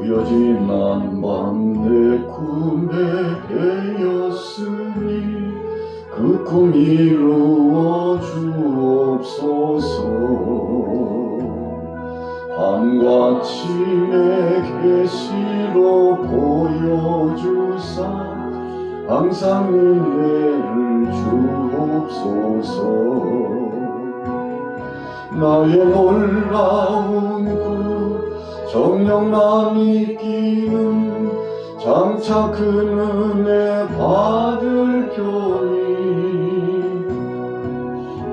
구여진 난방 내 꿈에 베었으니 그 꿈 이루어 주옵소서. 밤같이 내 계시로 보여주사 항상 은혜를 주옵소서. 나의 놀라운 그 정령만 이기는 장차 그 은혜 받을 편이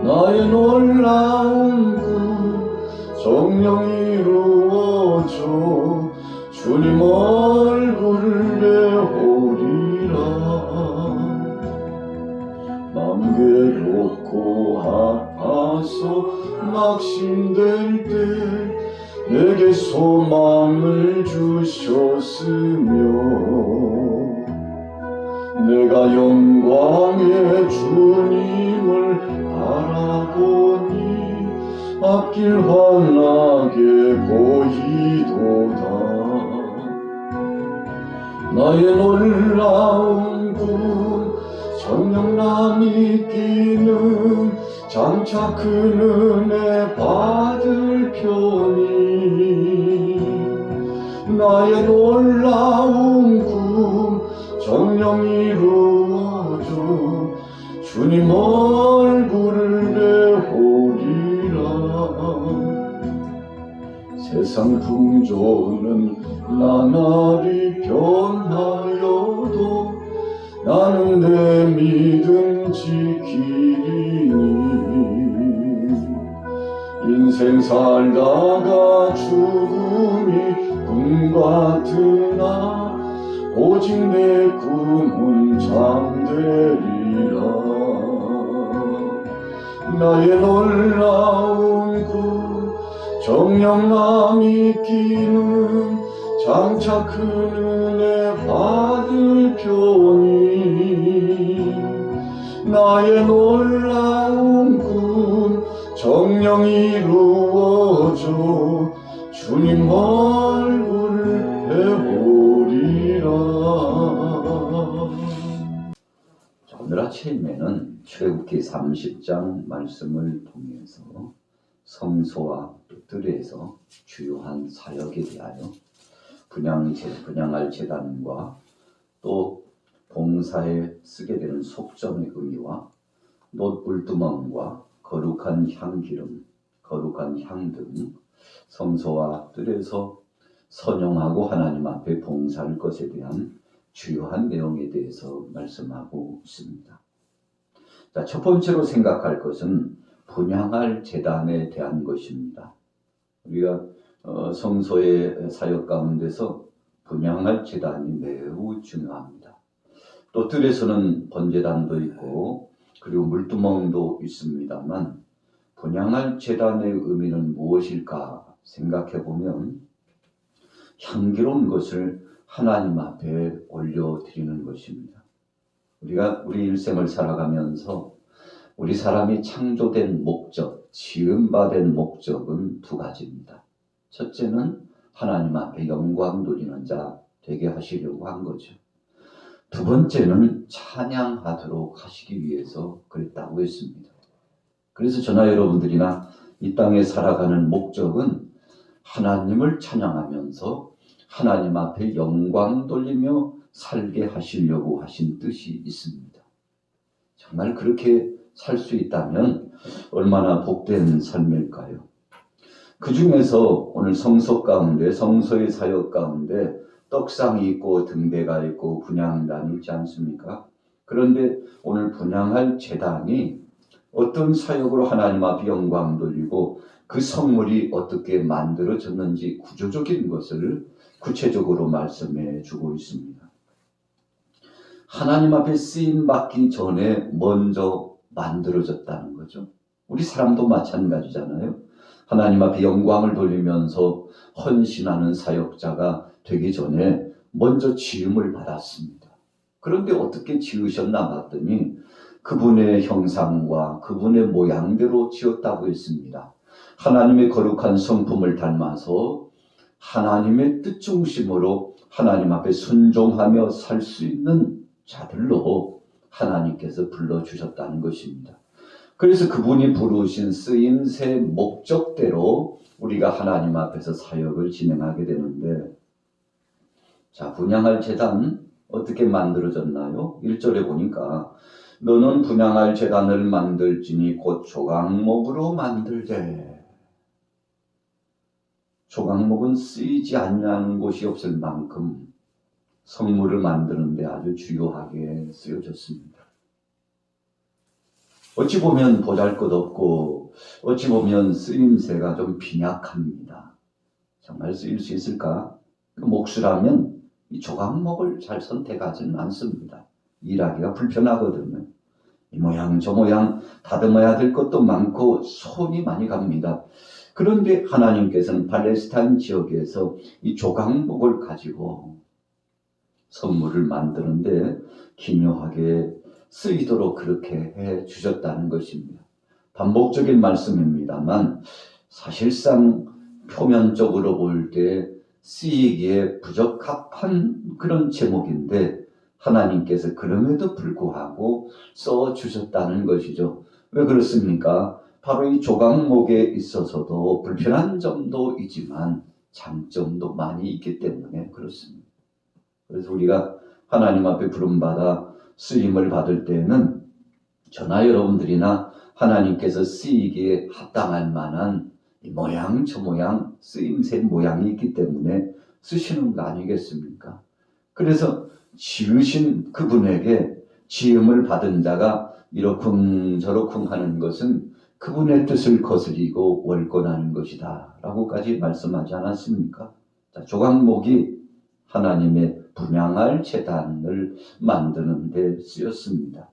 나의 놀라운 그 정령 이루어져 주님 얼굴을 배우리라. 맘 괴롭고 아파서 낙심될 때 내게 소망을 주셨으며 내가 영광의 주님을 바라보니 앞길 환하게 보이도다. 나의 놀라운 꿈 정령남이 끼는 장차 그 은혜 받을 편이 나의 놀라운 꿈 정령 이루어져 주님 얼굴을 배우리라. 세상 풍조는 나날이 변하여도 나는 내 믿음 지키리니 인생 살다가 죽음이 꿈 같으나 오직 내 꿈은 잠되리라. 나의 놀라운 그 정령남이 끼는 장차 그 은혜 받을 편이 나의 놀라운 꿈 정령 이루어져 주님 얼굴을 배우리라. 오늘 아침에는 출애굽기 30장 말씀을 통해서 성소와 뜰에서 주요한 사역에 대하여 분향할 제단과 또 봉사에 쓰게 되는 속전의 의미와 놋 물두멍과 거룩한 향기름, 거룩한 향 등 성소와 뜰에서 선용하고 하나님 앞에 봉사할 것에 대한 주요한 내용에 대해서 말씀하고 있습니다. 자, 첫 번째로 생각할 것은 분향할 제단에 대한 것입니다. 우리가 성소의 사역 가운데서 분향할 제단이 매우 중요합니다. 또 뜰에서는 번제단도 있고 그리고 물두멍도 있습니다만 분향할 제단의 의미는 무엇일까 생각해 보면 향기로운 것을 하나님 앞에 올려드리는 것입니다. 우리가 우리 일생을 살아가면서 우리 사람이 창조된 목적, 지음받은 목적은 두 가지입니다. 첫째는 하나님 앞에 영광 돌리는 자 되게 하시려고 한 거죠. 두 번째는 찬양하도록 하시기 위해서 그랬다고 했습니다. 그래서 저나 여러분들이나 이 땅에 살아가는 목적은 하나님을 찬양하면서 하나님 앞에 영광 돌리며 살게 하시려고 하신 뜻이 있습니다. 정말 그렇게 살 수 있다면 얼마나 복된 삶일까요? 그 중에서 오늘 성소 가운데, 성소의 사역 가운데 떡상이 있고 등대가 있고 분향단이 있지 않습니까? 그런데 오늘 분향할 제단이 어떤 사역으로 하나님 앞에 영광 돌리고 그 성물이 어떻게 만들어졌는지 구조적인 것을 구체적으로 말씀해 주고 있습니다. 하나님 앞에 쓰임받기 전에 먼저 만들어졌다는 거죠. 우리 사람도 마찬가지잖아요. 하나님 앞에 영광을 돌리면서 헌신하는 사역자가 되기 전에 먼저 지음을 받았습니다. 그런데 어떻게 지으셨나 봤더니 그분의 형상과 그분의 모양대로 지었다고 했습니다. 하나님의 거룩한 성품을 닮아서 하나님의 뜻 중심으로 하나님 앞에 순종하며 살 수 있는 자들로 하나님께서 불러주셨다는 것입니다. 그래서 그분이 부르신 쓰임새 목적대로 우리가 하나님 앞에서 사역을 진행하게 되는데, 자, 분향할 제단 어떻게 만들어졌나요? 1절에 보니까 너는 분향할 제단을 만들지니 곧 조각목으로 만들되. 조각목은 쓰이지 않는 곳이 없을 만큼 성물을 만드는 데 아주 주요하게 쓰여졌습니다. 어찌 보면 보잘것없고 어찌 보면 쓰임새가 좀 빈약합니다. 정말 쓰일 수 있을까? 목수라면 이 조각목을 잘 선택하지는 않습니다. 일하기가 불편하거든요. 이 모양 저 모양 다듬어야 될 것도 많고 손이 많이 갑니다. 그런데 하나님께서는 팔레스타인 지역에서 이 조각목을 가지고 선물을 만드는데 기묘하게 쓰이도록 그렇게 해 주셨다는 것입니다. 반복적인 말씀입니다만 사실상 표면적으로 볼 때 쓰이기에 부적합한 그런 제목인데 하나님께서 그럼에도 불구하고 써주셨다는 것이죠. 왜 그렇습니까? 바로 이 조각목에 있어서도 불편한 점도 있지만 장점도 많이 있기 때문에 그렇습니다. 그래서 우리가 하나님 앞에 부름받아 쓰임을 받을 때에는 저나 여러분들이나 하나님께서 쓰이기에 합당할 만한 이 모양 저 모양 쓰임새 모양이 있기 때문에 쓰시는 거 아니겠습니까? 그래서 지으신 그분에게 지음을 받은 자가 이러쿵 저러쿵 하는 것은 그분의 뜻을 거스리고 월권하는 것이다 라고까지 말씀하지 않았습니까? 자, 조각목이 하나님의 분향할 제단을 만드는 데 쓰였습니다.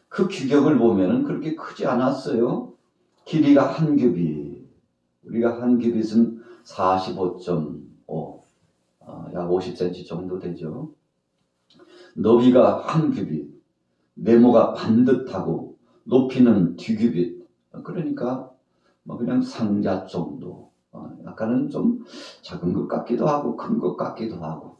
그 규격을 보면은 그렇게 크지 않았어요. 길이가 한 규빗, 우리가 한 규빗은 45.5, 약 50cm 정도 되죠. 너비가 한 규빗, 네모가 반듯하고 높이는 뒤규빗, 그러니까 뭐 그냥 상자 정도, 약간은 좀 작은 것 같기도 하고 큰 것 같기도 하고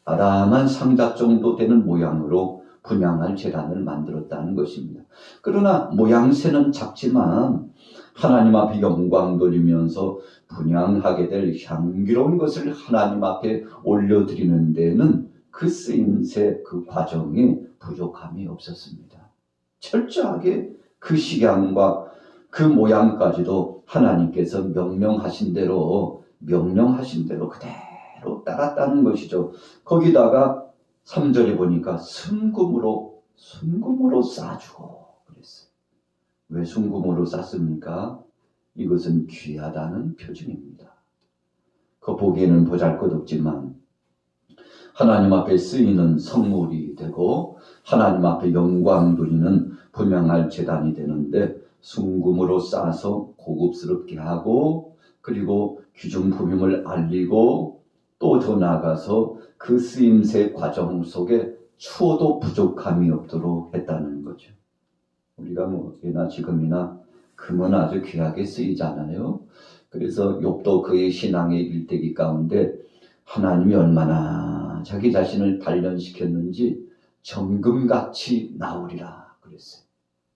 아담한 상자 정도 되는 모양으로 분향할 제단을 만들었다는 것입니다. 그러나 모양새는 작지만 하나님 앞에 영광 돌리면서 분향하게 될 향기로운 것을 하나님 앞에 올려드리는 데는 그 쓰임새 그 과정에 부족함이 없었습니다. 철저하게 그 식양과 그 모양까지도 하나님께서 명령하신 대로 그대로 따랐다는 것이죠. 거기다가 3절에 보니까 순금으로 싸주고 그랬어요. 왜 순금으로 쌌습니까? 이것은 귀하다는 표징입니다. 그 보기에는 보잘것없지만 하나님 앞에 쓰이는 성물이 되고 하나님 앞에 영광 돌리는 분향할 제단이 되는데 순금으로 싸서 고급스럽게 하고 그리고 귀중품임을 알리고 또 더 나아가서 그 쓰임새 과정 속에 추호도 부족함이 없도록 했다는 거죠. 우리가 뭐 예나 지금이나 금은 아주 귀하게 쓰이잖아요. 그래서 욥도 그의 신앙의 일대기 가운데 하나님이 얼마나 자기 자신을 단련시켰는지 정금같이 나오리라 그랬어요.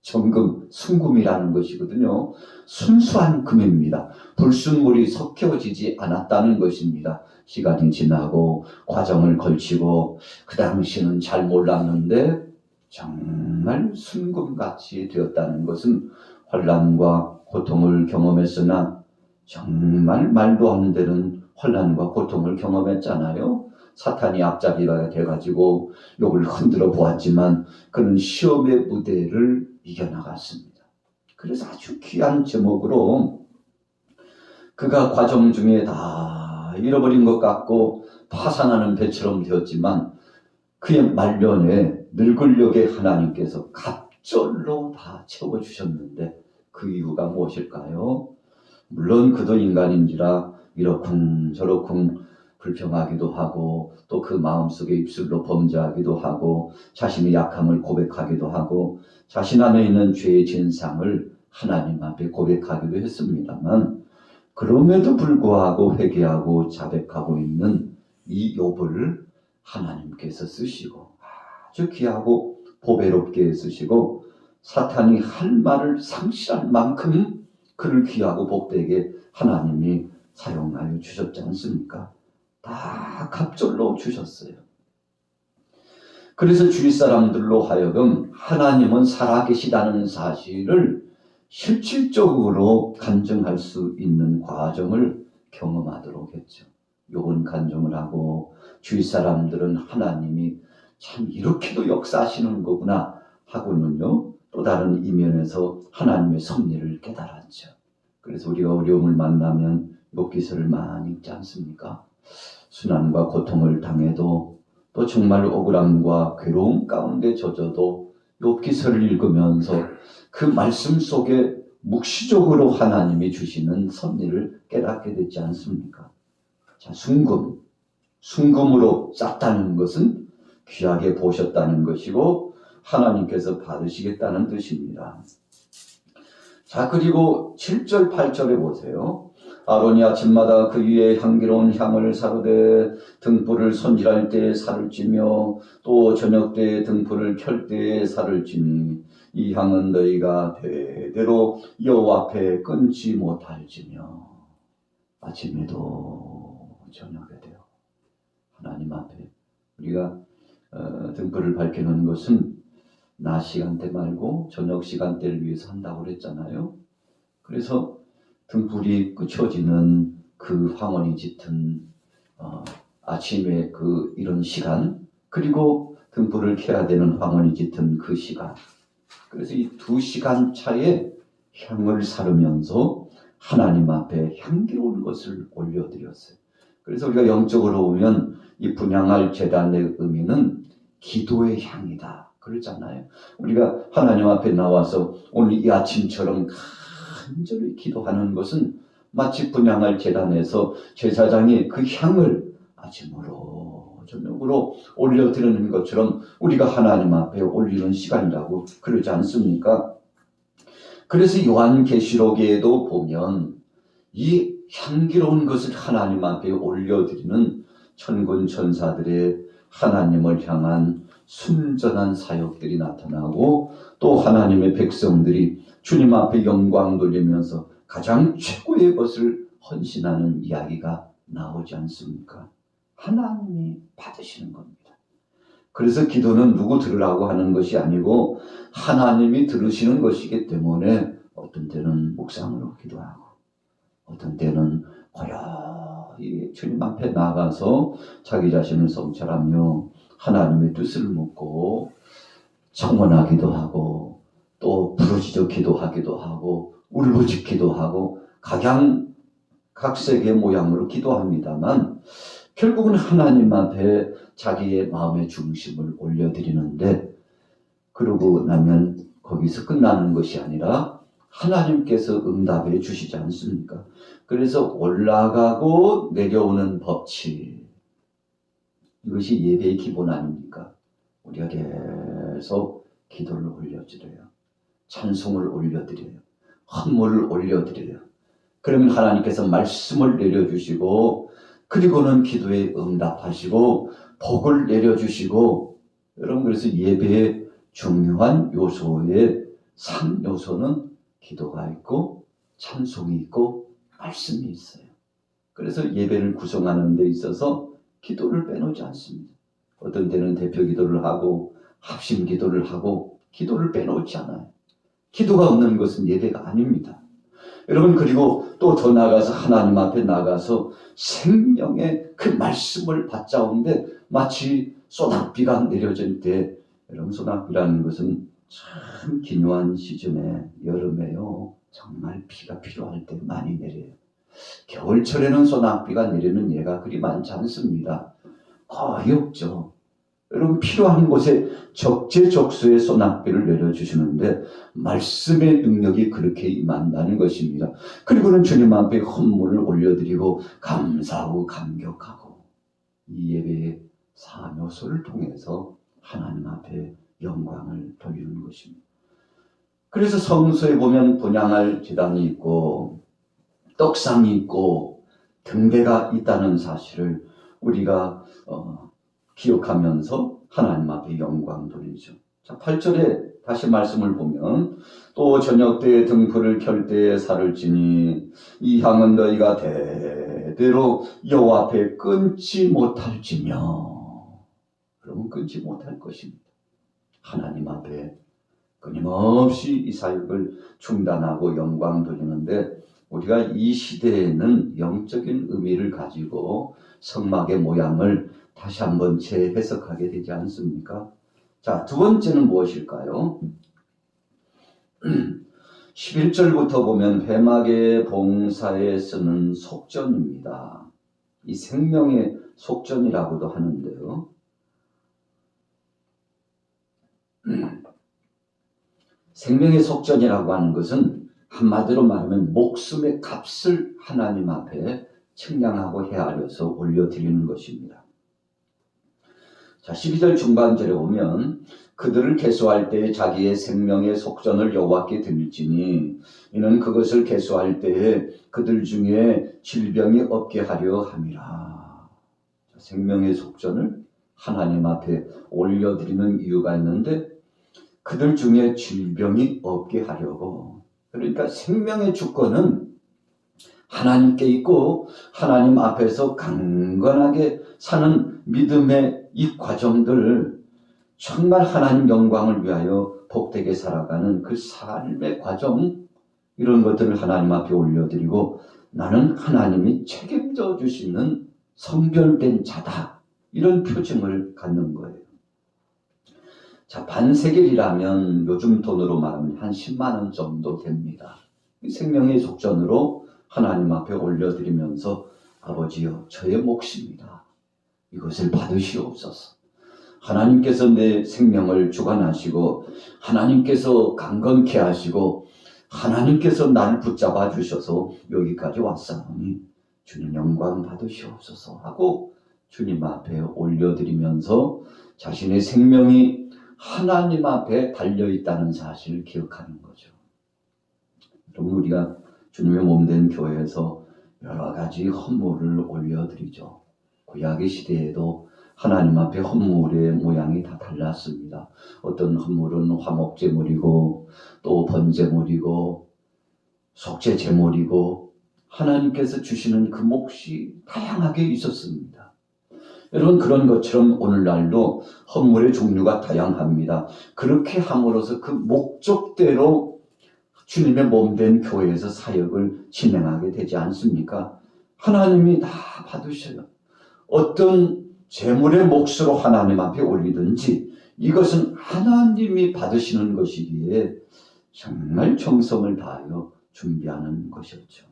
정금, 순금이라는 것이거든요. 순수한 금입니다. 불순물이 섞여지지 않았다는 것입니다. 시간이 지나고 과정을 걸치고 그 당시는 잘 몰랐는데 정말 순금같이 되었다는 것은 환난과 고통을 경험했으나 정말 말도 안 되는 환난과 고통을 경험했잖아요. 사탄이 앞잡이가 돼가지고 욥을 흔들어 보았지만 그는 시험의 무대를 이겨나갔습니다. 그래서 아주 귀한 제목으로 그가 과정 중에 다 잃어버린 것 같고 파산하는 배처럼 되었지만 그의 말년에 늙으려게 하나님께서 갑절로 다 채워주셨는데 그 이유가 무엇일까요? 물론 그도 인간인지라 이러쿵 저러쿵 불평하기도 하고 또 그 마음속에 입술로 범죄하기도 하고 자신의 약함을 고백하기도 하고 자신 안에 있는 죄의 진상을 하나님 앞에 고백하기도 했습니다만 그럼에도 불구하고 회개하고 자백하고 있는 이 욥을 하나님께서 쓰시고 아주 귀하고 보배롭게 쓰시고 사탄이 할 말을 상실할 만큼 그를 귀하고 복되게 하나님이 사용하여 주셨지 않습니까? 다 갑절로 주셨어요. 그래서 주위 사람들로 하여금 하나님은 살아계시다는 사실을 실질적으로 간증할 수 있는 과정을 경험하도록 했죠. 욥은 간증을 하고 주위 사람들은 하나님이 참 이렇게도 역사하시는 거구나 하고는요, 또 다른 이면에서 하나님의 섭리를 깨달았죠. 그래서 우리가 어려움을 만나면 욥기서를 많이 읽지 않습니까? 순환과 고통을 당해도 또 정말 억울함과 괴로움 가운데 젖어도 욥기서를 읽으면서 그 말씀 속에 묵시적으로 하나님이 주시는 섭리를 깨닫게 되지 않습니까? 자, 순금으로 쌌다는 것은 귀하게 보셨다는 것이고 하나님께서 받으시겠다는 뜻입니다. 자, 그리고 7절 8절에 보세요. 아론이 아침마다 그 위에 향기로운 향을 사르되 등불을 손질할 때에 살을 찌며 또 저녁 때에 등불을 켤 때에 살을 찌니 이 향은 너희가 대대로 여호와 앞에 끊지 못할지며. 아침에도 저녁에도 하나님 앞에 우리가 등불을 밝히는 것은 낮 시간대 말고 저녁 시간대를 위해서 한다고 그랬잖아요. 그래서 등불이 끄쳐지는 그 황혼이 짙은 아침에 그 이런 시간, 그리고 등불을 켜야 되는 황혼이 짙은 그 시간, 그래서 이 2시간 차에 향을 사르면서 하나님 앞에 향기로운 것을 올려드렸어요. 그래서 우리가 영적으로 보면 이 분향할 제단의 의미는 기도의 향이다 그러잖아요. 우리가 하나님 앞에 나와서 오늘 이 아침처럼 간절히 기도하는 것은 마치 분향할 제단에서 제사장이 그 향을 아침으로 저녁으로 올려드리는 것처럼 우리가 하나님 앞에 올리는 시간이라고 그러지 않습니까? 그래서 요한계시록에도 보면 이 향기로운 것을 하나님 앞에 올려드리는 천군 천사들의 하나님을 향한 순전한 사역들이 나타나고 또 하나님의 백성들이 주님 앞에 영광 돌리면서 가장 최고의 것을 헌신하는 이야기가 나오지 않습니까? 하나님이 받으시는 겁니다. 그래서 기도는 누구 들으라고 하는 것이 아니고 하나님이 들으시는 것이기 때문에 어떤 때는 묵상으로 기도하고 어떤 때는 고요히 주님 앞에 나가서 자기 자신을 성찰하며 하나님의 뜻을 묻고 청원하기도 하고 또 부르짖어 기도하기도 하고 울부짖기도 하고 각양각색의 모양으로 기도합니다만 결국은 하나님 앞에 자기의 마음의 중심을 올려드리는데, 그러고 나면 거기서 끝나는 것이 아니라 하나님께서 응답해 주시지 않습니까? 그래서 올라가고 내려오는 법칙, 이것이 예배의 기본 아닙니까? 우리가 계속 기도를 올려드려요. 찬송을 올려드려요. 헌물을 올려드려요. 그러면 하나님께서 말씀을 내려주시고 그리고는 기도에 응답하시고 복을 내려주시고, 여러분 그래서 예배의 중요한 요소의 3요소는 기도가 있고 찬송이 있고 말씀이 있어요. 그래서 예배를 구성하는 데 있어서 기도를 빼놓지 않습니다. 어떤 때는 대표 기도를 하고 합심 기도를 하고 기도를 빼놓지 않아요. 기도가 없는 것은 예배가 아닙니다. 여러분, 그리고 또 더 나아가서 하나님 앞에 나가서 생명의 그 말씀을 받자온데 마치 소낙비가 내려질 때, 여러분 소낙비라는 것은 참 기묘한 시즌에 여름에요 정말 비가 필요할 때 많이 내려요. 겨울철에는 소낙비가 내리는 예가 그리 많지 않습니다. 거의 없죠. 여러분 필요한 곳에 적재적소에 소낙비를 내려주시는데 말씀의 능력이 그렇게 임한다는 것입니다. 그리고는 주님 앞에 헌물을 올려드리고 감사하고 감격하고 이 예배의 3요소를 통해서 하나님 앞에 영광을 돌리는 것입니다. 그래서 성서에 보면 분향할 제단이 있고 떡상이 있고 등대가 있다는 사실을 우리가 기억하면서 하나님 앞에 영광 돌리죠. 자, 8절에 다시 말씀을 보면 또 저녁 때에 등불을 켤 때에 살을 지니 이 향은 너희가 대대로 여호와 앞에 끊지 못할지며. 그러면 끊지 못할 것입니다. 하나님 앞에 끊임없이 이 사역을 중단하고 영광 돌리는데 우리가 이 시대에는 영적인 의미를 가지고 성막의 모양을 다시 한번 재해석하게 되지 않습니까? 자, 두 번째는 무엇일까요? 11절부터 보면 회막의 봉사에 쓰는 속전입니다. 이 생명의 속전이라고도 하는데요. 생명의 속전이라고 하는 것은 한마디로 말하면 목숨의 값을 하나님 앞에 측량하고 헤아려서 올려드리는 것입니다. 자, 12절 중반절에 보면 그들을 계수할 때에 자기의 생명의 속전을 여호와께 드릴지니 이는 그것을 계수할 때에 그들 중에 질병이 없게 하려 함이라. 자, 생명의 속전을 하나님 앞에 올려드리는 이유가 있는데 그들 중에 질병이 없게 하려고. 그러니까 생명의 주권은 하나님께 있고 하나님 앞에서 강건하게 사는 믿음의 이 과정들, 정말 하나님 영광을 위하여 복되게 살아가는 그 삶의 과정, 이런 것들을 하나님 앞에 올려드리고 나는 하나님이 책임져 주시는 성별된 자다, 이런 표징을 갖는 거예요. 자, 반세겔이라면 요즘 돈으로 말하면 한 10만 원 정도 됩니다. 생명의 속전으로 하나님 앞에 올려드리면서 아버지여, 저의 몫입니다. 이것을 받으시옵소서. 하나님께서 내 생명을 주관하시고 하나님께서 강건케 하시고 하나님께서 나를 붙잡아 주셔서 여기까지 왔사오니 주님 영광 받으시옵소서 하고 주님 앞에 올려드리면서 자신의 생명이 하나님 앞에 달려있다는 사실을 기억하는 거죠. 그럼 우리가 주님의 몸된 교회에서 여러 가지 헌물을 올려드리죠. 구약의 시대에도 하나님 앞에 헌물의 모양이 다 달랐습니다. 어떤 헌물은 화목제물이고 또 번제물이고 속죄제물이고 하나님께서 주시는 그 몫이 다양하게 있었습니다. 여러분, 그런 것처럼 오늘날도 헌물의 종류가 다양합니다. 그렇게 함으로써 그 목적대로 주님의 몸된 교회에서 사역을 진행하게 되지 않습니까? 하나님이 다 받으셔요. 어떤 제물의 몫으로 하나님 앞에 올리든지 이것은 하나님이 받으시는 것이기에 정말 정성을 다하여 준비하는 것이었죠.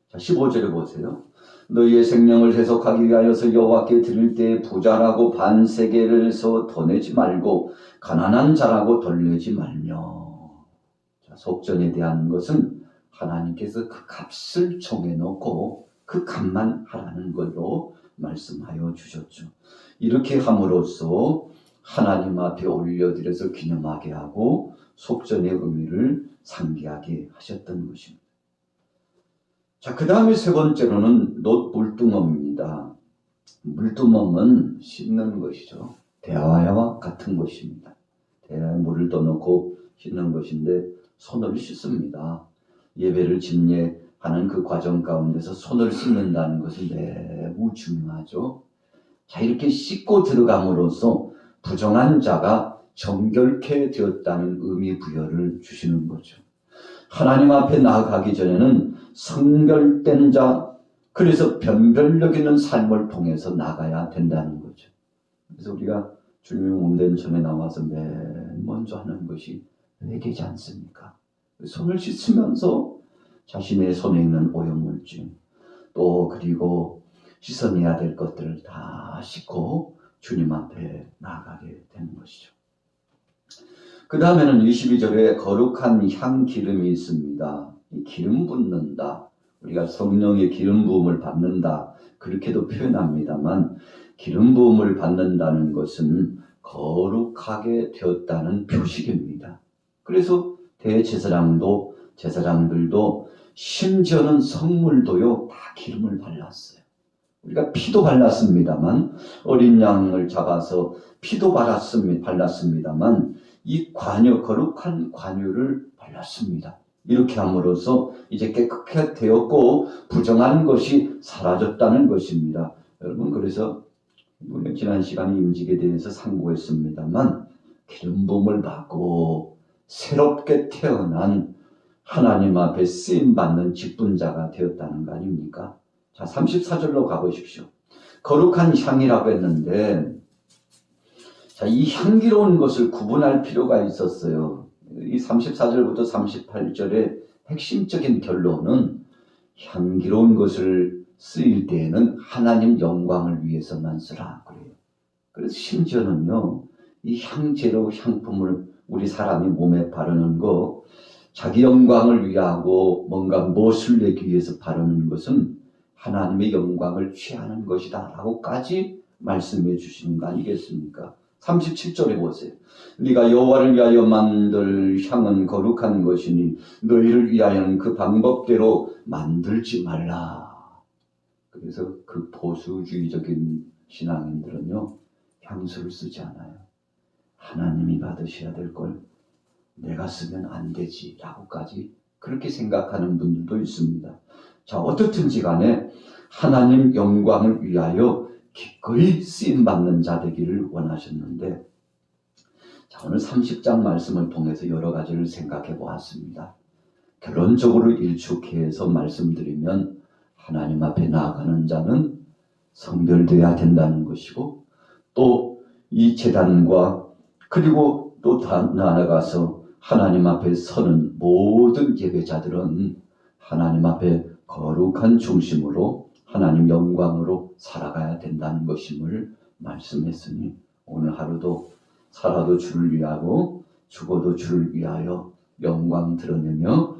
자, 15절에 보세요. 너희의 생명을 해석하기 위하여서 여호와께 드릴 때 부자라고 반세겔에서 더 내지 말고 가난한 자라고 덜 내지 말며. 자, 속전에 대한 것은 하나님께서 그 값을 정해놓고 그 값만 하라는 걸로 말씀하여 주셨죠. 이렇게 함으로써 하나님 앞에 올려드려서 기념하게 하고 속전의 의미를 상기하게 하셨던 것입니다. 자, 그 다음에 세 번째로는 물두멍입니다. 물두멍은 씻는 것이죠. 대화와 같은 것입니다. 대화에 물을 떠놓고 씻는 것인데 손을 씻습니다. 예배를 집례하는 그 과정 가운데서 손을 씻는다는 것은 매우 중요하죠. 자, 이렇게 씻고 들어감으로써 부정한 자가 정결케 되었다는 의미 부여를 주시는 거죠. 하나님 앞에 나아가기 전에는 성결된 자, 그래서 변별력 있는 삶을 통해서 나가야 된다는 거죠. 그래서 우리가 주님의 몸된 전에 나와서 맨 먼저 하는 것이 회개지 않습니까? 손을 씻으면서 자신의 손에 있는 오염물질, 또 그리고 씻어내야 될 것들을 다 씻고 주님 앞에 나아가게 되는 것이죠. 그 다음에는 22절에 거룩한 향기름이 있습니다. 이 기름 붓는다. 우리가 성령의 기름 부음을 받는다. 그렇게도 표현합니다만 기름 부음을 받는다는 것은 거룩하게 되었다는 표식입니다. 그래서 대제사장들도 심지어는 성물도요 다 기름을 발랐어요. 우리가 피도 발랐습니다만, 어린 양을 잡아서 피도 발랐습니다만 이 관유, 거룩한 관유를 발랐습니다. 이렇게 함으로써 이제 깨끗하게 되었고 부정한 것이 사라졌다는 것입니다. 여러분, 그래서 지난 시간에 임직에 대해서 상고했습니다만, 기름 부음을 받고 새롭게 태어난 하나님 앞에 쓰임받는 직분자가 되었다는 거 아닙니까? 자, 34절로 가보십시오. 거룩한 향이라고 했는데, 자, 이 향기로운 것을 구분할 필요가 있었어요. 이 34절부터 38절의 핵심적인 결론은 향기로운 것을 쓰일 때에는 하나님 영광을 위해서만 쓰라 그래요. 그래서 심지어는요, 이 향재료, 향품을 우리 사람이 몸에 바르는 거, 자기 영광을 위하고 뭔가 무엇을 내기 위해서 바르는 것은 하나님의 영광을 취하는 것이다 라고까지 말씀해 주시는 거 아니겠습니까? 37절에 보세요. 네가 여호와를 위하여 만들 향은 거룩한 것이니 너희를 위하여는 그 방법대로 만들지 말라. 그래서 그 보수주의적인 신앙인들은요, 향수를 쓰지 않아요. 하나님이 받으셔야 될 걸 내가 쓰면 안 되지 라고까지 그렇게 생각하는 분들도 있습니다. 자, 어떻든지 간에 하나님 영광을 위하여 기꺼이 쓰임받는 자 되기를 원하셨는데, 자, 오늘 30장 말씀을 통해서 여러 가지를 생각해 보았습니다. 결론적으로 일축해서 말씀드리면, 하나님 앞에 나아가는 자는 성별되어야 된다는 것이고, 또 이 제단과 그리고 또 나아가서 하나님 앞에 서는 모든 예배자들은 하나님 앞에 거룩한 중심으로 하나님 영광으로 살아가야 된다는 것임을 말씀했으니, 오늘 하루도 살아도 주를 위하고 죽어도 주를 위하여 영광 드러내며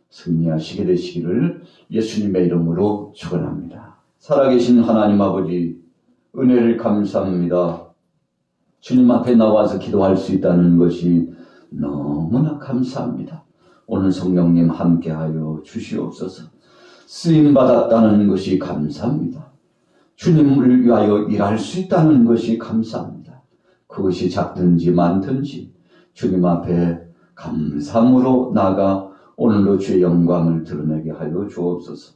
승리하시게 되시기를 예수님의 이름으로 축원합니다. 살아계신 하나님 아버지, 은혜를 감사합니다. 주님 앞에 나와서 기도할 수 있다는 것이 너무나 감사합니다. 오늘 성령님 함께하여 주시옵소서. 쓰임받았다는 것이 감사합니다. 주님을 위하여 일할 수 있다는 것이 감사합니다. 그것이 작든지 많든지 주님 앞에 감사함으로 나아가 오늘도 주의 영광을 드러내게 하여 주옵소서.